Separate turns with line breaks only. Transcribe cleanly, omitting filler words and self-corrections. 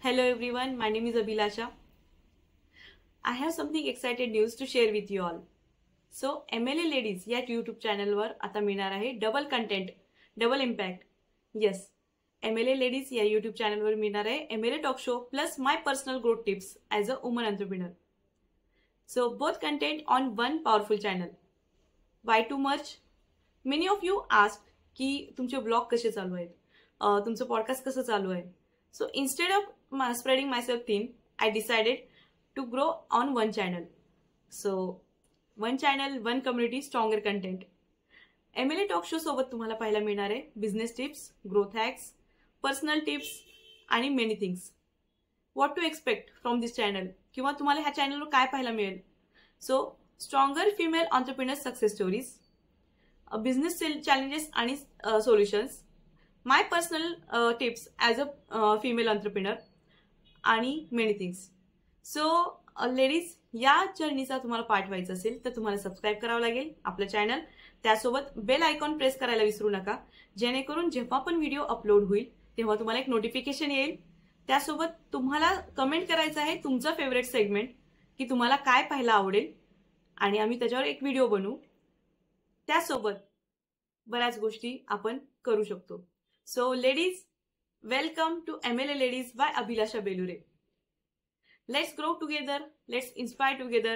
Hello everyone, my name is Abhilasha. I have something excited news to share with you all. So MLA Ladies या YouTube चॅनलवर आता मिळणार आहे double content, double impact. Yes, MLA Ladies या YouTube चॅनलवर मिळणार आहे MLA talk show plus my personal growth tips as a woman entrepreneur. So both content on one powerful channel. Why too much? Many of you asked की तुमचे blog कसे चालू आहेत, तुमचं पॉडकास्ट कसं चालू आहे. So instead of spreading myself thin, I decided to grow on one channel. So one channel, one community, stronger content. MLA talk show सोबत तुम्हाला पाहायला मिळणार आहे business tips, growth hacks, personal tips आणि many things. What to expect from this channel किंवा तुम्हाला ह्या चॅनलवर काय पाहायला मिळेल. So stronger female entrepreneur success stories, business challenges आणि solutions, my personal tips as a female entrepreneur आणि मेनी थिंग्स. सो लेडीज, या जर्नीचा तुम्हाला पार्ट व्हायचा असेल तर तुम्हाला सबस्क्राईब करावं लागेल आपलं चॅनल. त्यासोबत बेल आयकॉन प्रेस करायला विसरू नका, जेणेकरून जेव्हा पण व्हिडिओ अपलोड होईल तेव्हा तुम्हाला एक नोटिफिकेशन येईल. त्यासोबत तुम्हाला कमेंट करायचं आहे तुमचा फेवरेट सेगमेंट की तुम्हाला काय पाहायला आवडेल आणि आम्ही त्याच्यावर एक व्हिडिओ बनवू. त्यासोबत बऱ्याच गोष्टी आपण करू शकतो. So ladies, welcome to MLA Ladies by Abhilasha Belure. Let's grow together, let's inspire together.